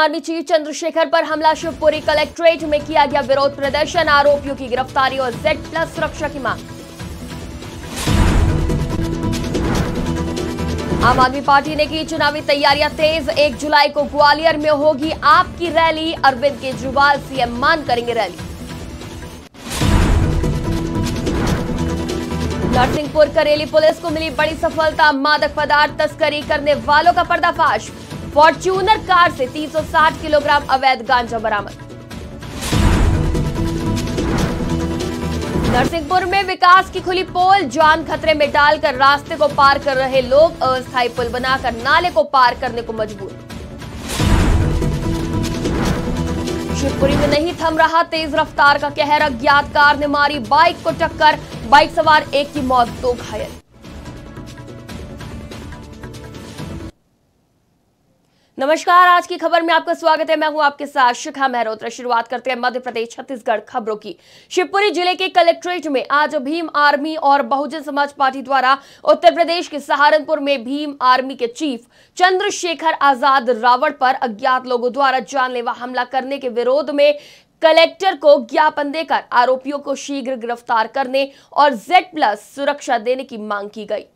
Army chief Chandrashekhar पर हमला, Shivpuri collectorate में किया गया विरोध प्रदर्शन, आरोपियों की गिरफ्तारी और Z+ सुरक्षा की मांग। आम आदमी पार्टी ने की चुनावी तैयारियां तेज, 1 जुलाई को ग्वालियर में होगी आपकी रैली, अरविंद केजरीवाल सीएम मान करेंगे रैली। नरसिंहपुर करेली पुलिस को मिली बड़ी सफलता, मादक पदार्थ तस्करी करने वालों का पर्दाफाश, फॉर्च्यूनर कार से 360 किलोग्राम अवैध गांजा बरामद। नरसिंहपुर में विकास की खुली पोल, जान खतरे में डालकर रास्ते को पार कर रहे लोग अस्थायी पुल बनाकर नाले को पार करने को मजबूर। शिवपुरी में नहीं थम रहा तेज रफ्तार का कहर, अज्ञात कार ने मारी बाइक को टक्कर, बाइक सवार एक की मौत, 2 घायल। नमस्कार, आज की खबर में आपका स्वागत है। मैं हूं आपके साथ शिखा मेहरोत्रा। शुरुआत करते हैं मध्य प्रदेश छत्तीसगढ़ खबरों की। शिवपुरी जिले के कलेक्ट्रेट में आज भीम आर्मी और बहुजन समाज पार्टी द्वारा उत्तर प्रदेश के सहारनपुर में भीम आर्मी के चीफ चंद्रशेखर आजाद रावण पर अज्ञात लोगों द्वारा जानलेवा हमला करने के विरोध में कलेक्टर को ज्ञापन देकर आरोपियों को शीघ्र गिरफ्तार करने और Z+ सुरक्षा देने की मांग की गई।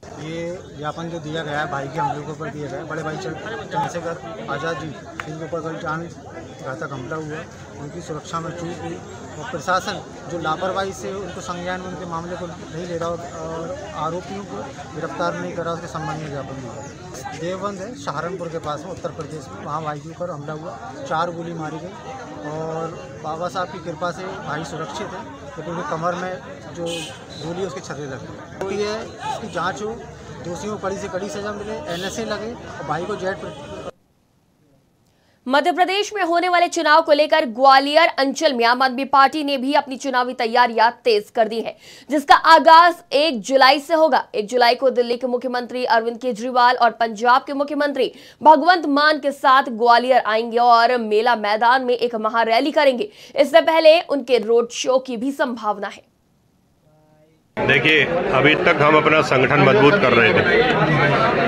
ये ज्ञापन जो दिया गया है भाई के हमले के ऊपर दिया गया है, बड़े भाई चंद्रशेखर आज़ाद जी जिनके ऊपर कल जान घातक हमला हुआ, उनकी सुरक्षा में चूक हुई और प्रशासन जो लापरवाही से उनको संज्ञान में उनके मामले को नहीं ले रहा और आरोपियों को गिरफ्तार नहीं कर रहा, उसके संबंध में ज्ञापन दिया। देवबंद है सहारनपुर के पास में उत्तर प्रदेश में, वहाँ भाई के ऊपर हमला हुआ, 4 गोली मारी गई और बाबा साहब की कृपा से भाई सुरक्षित है, लेकिन उनकी कमर में जो गोली उसके छर्रे लगे। तो ये इसकी जांच हो, दोषियों को कड़ी से कड़ी सजा मिले, NSA लगे और भाई को Z। मध्य प्रदेश में होने वाले चुनाव को लेकर ग्वालियर अंचल में आम आदमी पार्टी ने भी अपनी चुनावी तैयारियां तेज कर दी है, जिसका आगाज 1 जुलाई से होगा। 1 जुलाई को दिल्ली के मुख्यमंत्री अरविंद केजरीवाल और पंजाब के मुख्यमंत्री भगवंत मान के साथ ग्वालियर आएंगे और मेला मैदान में एक महारैली करेंगे। इससे पहले उनके रोड शो की भी संभावना है। देखिए, अभी तक हम अपना संगठन मजबूत कर रहे थे,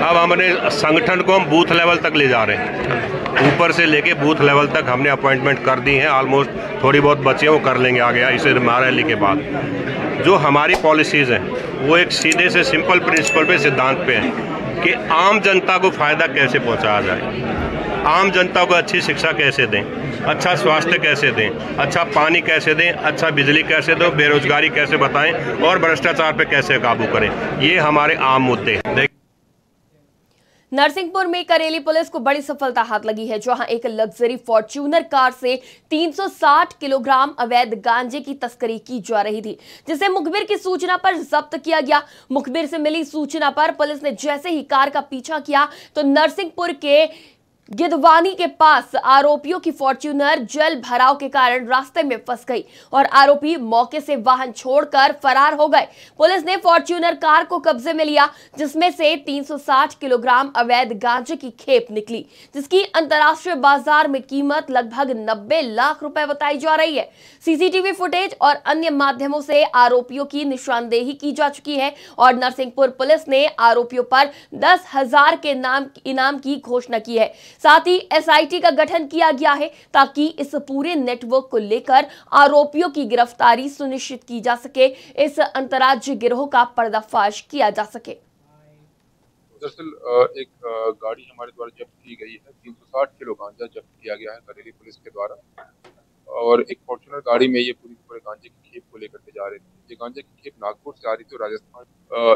अब हमने संगठन को हम बूथ लेवल तक ले जा रहे हैं। ऊपर से लेके बूथ लेवल तक हमने अपॉइंटमेंट कर दी हैं, ऑलमोस्ट थोड़ी बहुत बची हैं वो कर लेंगे आगे इसे रैली के बाद। जो हमारी पॉलिसीज़ हैं वो एक सीधे से सिंपल प्रिंसिपल पे, सिद्धांत पे है कि आम जनता को फ़ायदा कैसे पहुंचाया जाए, आम जनता को अच्छी शिक्षा कैसे दें, अच्छा स्वास्थ्य कैसे दें, अच्छा पानी कैसे दें, अच्छा बिजली कैसे दें, बेरोजगारी कैसे बताएं और भ्रष्टाचार पे कैसे काबू करें, ये हमारे आम मुद्दे हैं। नरसिंहपुर में करेली पुलिस को बड़ी सफलता हाथ लगी है, जहां एक लग्जरी फॉर्च्यूनर कार से 360 किलोग्राम अवैध गांजे की तस्करी की जा रही थी, जिसे मुखबिर की सूचना पर जब्त किया गया। मुखबिर से मिली सूचना पर पुलिस ने जैसे ही कार का पीछा किया तो नरसिंहपुर के गिदवानी के पास आरोपियों की फॉर्च्यूनर जल भराव के कारण रास्ते में फंस गई और आरोपी मौके से वाहन छोड़कर फरार हो गए। पुलिस ने फॉर्च्यूनर कार को कब्जे में लिया, जिसमें से 360 किलोग्राम अवैध गांजे की खेप निकली, जिसकी अंतर्राष्ट्रीय बाजार में कीमत लगभग 90 लाख रुपए बताई जा रही है। सीसीटीवी फुटेज और अन्य माध्यमों से आरोपियों की निशानदेही की जा चुकी है और नरसिंहपुर पुलिस ने आरोपियों पर 10,000 के इनाम की घोषणा की है। साथ ही SIT का गठन किया गया है ताकि इस पूरे नेटवर्क को लेकर आरोपियों की गिरफ्तारी सुनिश्चित की जा सके, इस अंतर्राज्यीय गिरोह का पर्दाफाश किया जा सके। दरअसल एक गाड़ी हमारे द्वारा जब्त की गई है, 360 किलो गांजा जब्त किया गया है करेली पुलिस के द्वारा और एक फॉर्च्यूनर गाड़ी में ये पूरे गांजे की खेप को लेकर के जा रहे थे। ये गांजे की खेप नागपुर से आ रही थी राजस्थान।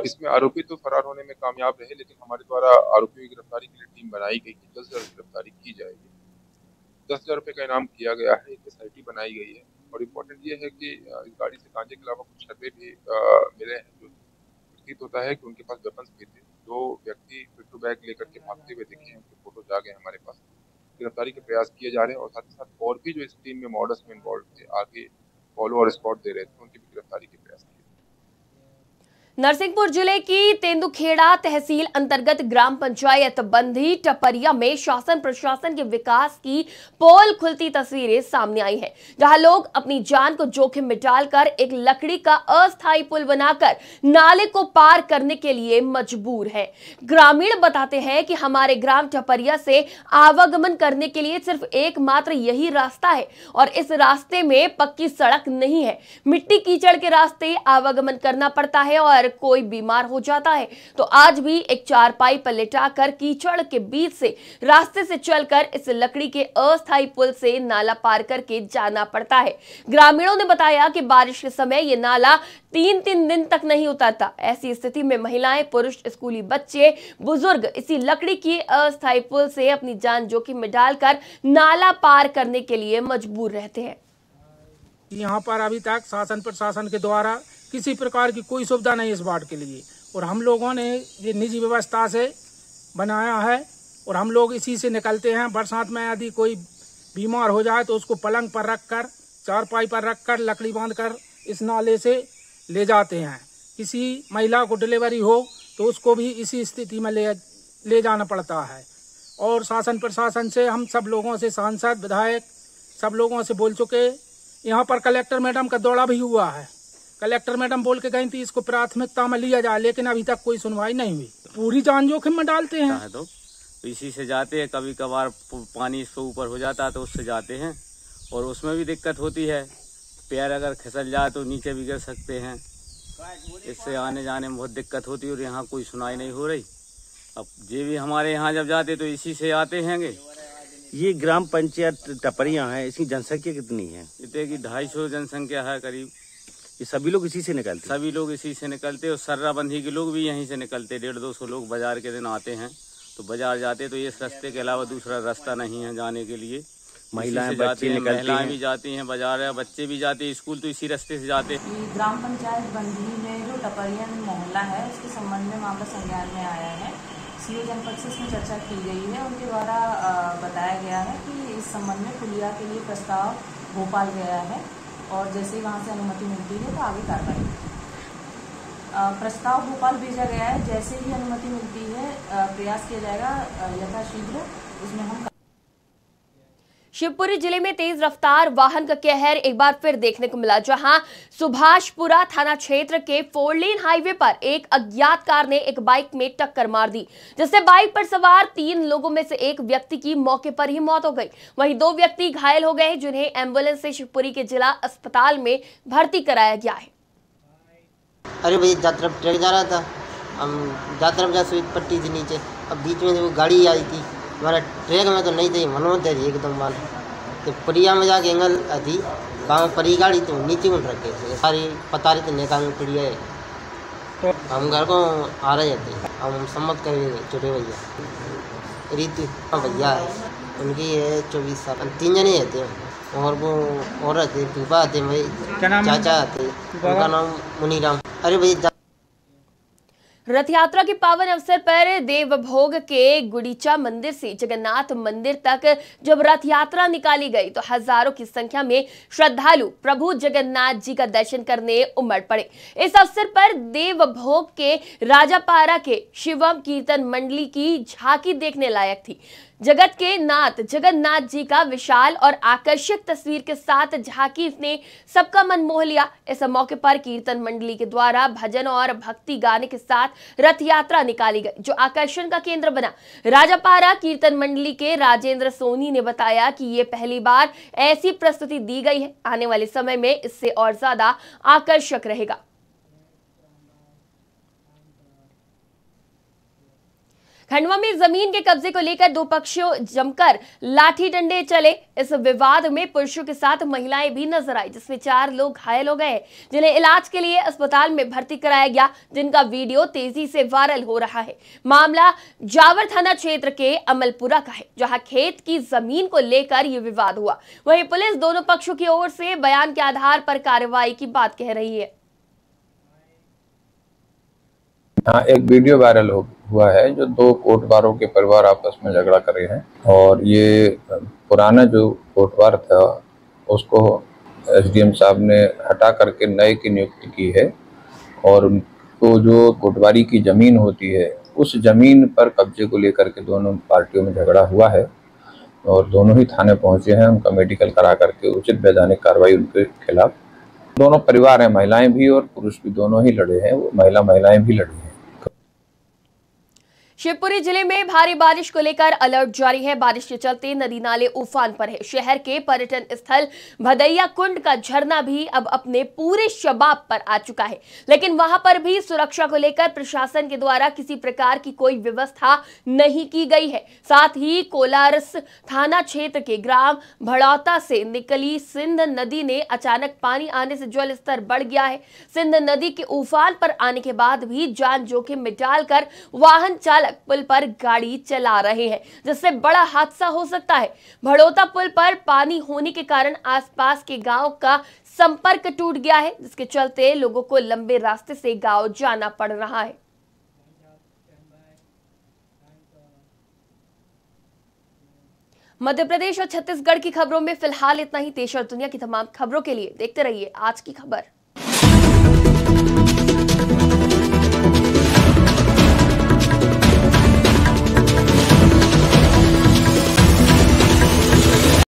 इसमें आरोपी तो फरार होने में कामयाब रहे, लेकिन हमारे द्वारा आरोपियों की गिरफ्तारी के लिए टीम बनाई गई कि 10,000 गिरफ्तारी की जाएगी। 10,000 रुपये का इनाम किया गया है, एक SIT बनाई गई है और इम्पोर्टेंट ये है कि इस गाड़ी से गांजे के अलावा कुछ छर्रे भी मिले हैं, जो प्रतीत होता है कि उनके पास वेपन्स भी थे। 2 व्यक्ति पिट्ठू बैग लेकर के भागते हुए दिखे हैं, उनके फोटो आ गए हमारे पास। गिरफ्तारी के प्रयास किए जा रहे हैं और साथ ही साथ और भी जो इस टीम में मॉडल्स में इन्वॉल्व थे, आगे फॉलो और स्पॉट दे रहे थे, उनकी भी गिरफ्तारी के प्रयास किए। नरसिंहपुर जिले की तेंदुखेड़ा तहसील अंतर्गत ग्राम पंचायत बंधी टपरिया में शासन प्रशासन के विकास की पोल खुलती तस्वीरें सामने आई हैं, जहां लोग अपनी जान को जोखिम में डालकर एक लकड़ी का अस्थायी पुल बनाकर नाले को पार करने के लिए मजबूर है। ग्रामीण बताते हैं कि हमारे ग्राम टपरिया से आवागमन करने के लिए सिर्फ एकमात्र यही रास्ता है और इस रास्ते में पक्की सड़क नहीं है। मिट्टी कीचड़ के रास्ते आवागमन करना पड़ता है और कोई बीमार हो जाता है तो आज भी एक चारपाई पर लेटाकर कीचड़ के बीच से रास्ते से चलकर इस लकड़ी के अस्थायी पुल से नाला पार करके जाना पड़ता है। ग्रामीणों ने बताया कि बारिश के समय ये नाला 3-3 दिन तक नहीं उतरता। ऐसी स्थिति में महिलाएं, पुरुष, स्कूली बच्चे, बुजुर्ग इसी लकड़ी की अस्थायी पुल से अपनी जान जोखिम में डालकर नाला पार करने के लिए मजबूर रहते हैं। यहाँ पर अभी तक शासन प्रशासन के द्वारा किसी प्रकार की कोई सुविधा नहीं इस वार्ड के लिए, और हम लोगों ने ये निजी व्यवस्था से बनाया है और हम लोग इसी से निकलते हैं। बरसात में यदि कोई बीमार हो जाए तो उसको पलंग पर रखकर, चारपाई पर रखकर, लकड़ी बांधकर इस नाले से ले जाते हैं। किसी महिला को डिलीवरी हो तो उसको भी इसी स्थिति में ले जाना पड़ता है। और शासन प्रशासन से हम सब लोगों से, सांसद, विधायक, सब लोगों से बोल चुके। यहाँ पर कलेक्टर मैडम का दौरा भी हुआ है। कलेक्टर मैडम बोल के गई थी इसको प्राथमिकता में लिया जाए, लेकिन अभी तक कोई सुनवाई नहीं हुई। पूरी जान जोखिम में डालते हैं। तो इसी से जाते हैं, कभी कभार पानी इसके ऊपर हो जाता है तो उससे जाते हैं और उसमें भी दिक्कत होती है। पैर अगर फिसल जाए तो नीचे भी गिर सकते हैं। इससे आने जाने में बहुत दिक्कत होती है और यहाँ कोई सुनवाई नहीं हो रही। अब ये भी हमारे यहाँ जब जाते तो इसी से आते हैंगे। ये ग्राम पंचायत टपरिया है, इसकी जनसंख्या कितनी है? इतने की 250 जनसंख्या है करीब। ये सभी लोग इसी से निकलते? सभी लोग इसी से निकलते और सर्राबंदी के लोग भी यहीं से निकलते। 150-200 लोग बाजार के दिन आते हैं तो बाजार जाते तो इस रास्ते के अलावा दूसरा रास्ता नहीं है जाने के लिए। महिलाएं, बच्चे निकलते हैं। महिलाएं भी जाती हैं बाजार, या बच्चे भी जाते हैं स्कूल, तो इसी रास्ते से जाते हैं। ग्राम पंचायत बंधी में जो टपरियन मोहल्ला है उसके संबंध में मामला संज्ञान में आया है। सीओ जनपद से इसमें चर्चा की गई है। उनके द्वारा बताया गया है कि इस संबंध में पुलिया के लिए प्रस्ताव भोपाल गया है और जैसे ही वहाँ से अनुमति मिलती है तो आगे कार्रवाई। प्रस्ताव भोपाल भेजा गया है। जैसे ही अनुमति मिलती है प्रयास किया जाएगा यथाशीघ्र उसमें हम। शिवपुरी जिले में तेज रफ्तार वाहन का कहर एक बार फिर देखने को मिला, जहां सुभाषपुरा थाना क्षेत्र के 4 लेन हाईवे पर एक अज्ञात कार ने एक बाइक में टक्कर मार दी, जिससे बाइक पर सवार 3 लोगों में से एक व्यक्ति की मौके पर ही मौत हो गई। वहीं 2 व्यक्ति घायल हो गए, जिन्हें एम्बुलेंस से शिवपुरी के जिला अस्पताल में भर्ती कराया गया है। अरे भाई यात्रा ट्रक जा रहा था, हम यात्रा स्वीट पट्टी थी नीचे, अब बीच में वो गाड़ी आई थी, हमारा ट्रैक में तो नहीं थी, मनोज थी एकदम माल। तो परिया में जाके एंगल थी गाँव परी गाड़ी तो नीचे में रखे थे सारी पता रही थी नेता में पड़ी है। तो हम घर को आ रहे थे, हम सम्मत करेंगे छोटे भैया रीति भैया है, उनकी है 24 साल, 3 जने थे और वो औरत थे, पीपा थे भाई, चाचा थे, उनका नाम मुनीराम। अरे भाई रथ यात्रा के पावन अवसर पर देवभोग के गुड़ीचा मंदिर से जगन्नाथ मंदिर तक जब रथ यात्रा निकाली गई तो हजारों की संख्या में श्रद्धालु प्रभु जगन्नाथ जी का दर्शन करने उमड़ पड़े। इस अवसर पर देवभोग के राजापारा के शिवम कीर्तन मंडली की झांकी देखने लायक थी। जगत के नाथ जगन्नाथ जी का विशाल और आकर्षक तस्वीर के साथ झांकी ने सबका मन मोह लिया। इस मौके पर कीर्तन मंडली के द्वारा भजन और भक्ति गाने के साथ रथ यात्रा निकाली गई, जो आकर्षण का केंद्र बना। राजापारा कीर्तन मंडली के राजेंद्र सोनी ने बताया कि ये पहली बार ऐसी प्रस्तुति दी गई है, आने वाले समय में इससे और ज्यादा आकर्षक रहेगा। खंडवा में जमीन के कब्जे को लेकर 2 पक्षों जमकर लाठी डंडे चले। इस विवाद में पुरुषों के साथ महिलाएं भी नजर आई, जिसमें 4 लोग घायल हो गए, जिन्हें इलाज के लिए अस्पताल में भर्ती कराया गया, जिनका वीडियो तेजी से वायरल हो रहा है। मामला जावर थाना क्षेत्र के अमलपुरा का है, जहां खेत की जमीन को लेकर यह विवाद हुआ। वहीं पुलिस दोनों पक्षों की ओर से बयान के आधार पर कार्रवाई की बात कह रही है। हाँ, एक वीडियो वायरल हुआ है जो 2 कोटवारों के परिवार आपस में झगड़ा कर रहे हैं और ये पुराना जो कोटवार था उसको एसडीएम साहब ने हटा करके नए की नियुक्ति की है और तो जो कोटवारी की ज़मीन होती है उस ज़मीन पर कब्जे को लेकर के दोनों पार्टियों में झगड़ा हुआ है और दोनों ही थाने पहुंचे हैं। उनका मेडिकल करा करके उचित वैधानिक कार्रवाई उनके खिलाफ। दोनों परिवार हैं, महिलाएं भी और पुरुष भी, दोनों ही लड़े हैं, वो महिलाएं भी लड़ी हैं। शिवपुरी जिले में भारी बारिश को लेकर अलर्ट जारी है। बारिश के चलते नदी नाले उफान पर है। शहर के पर्यटन स्थल भदैया कुंड का झरना भी अब अपने पूरे शबाब पर आ चुका है, लेकिन वहां पर भी सुरक्षा को लेकर प्रशासन के द्वारा किसी प्रकार की कोई व्यवस्था नहीं की गई है। साथ ही कोलारस थाना क्षेत्र के ग्राम भड़ौता से निकली सिंध नदी ने अचानक पानी आने से जल स्तर बढ़ गया है। सिंध नदी के उफान पर आने के बाद भी जान जोखिम में डालकर वाहन चालक पुल पर गाड़ी चला रहे हैं, जिससे बड़ा हादसा हो सकता है। भड़ौता पुल पर पानी होने के कारण आसपास के गांव का संपर्क टूट गया है, जिसके चलते लोगों को लंबे रास्ते से गांव जाना पड़ रहा है। मध्य प्रदेश और छत्तीसगढ़ की खबरों में फिलहाल इतना ही। देश और दुनिया की तमाम खबरों के लिए देखते रहिए आज की खबर।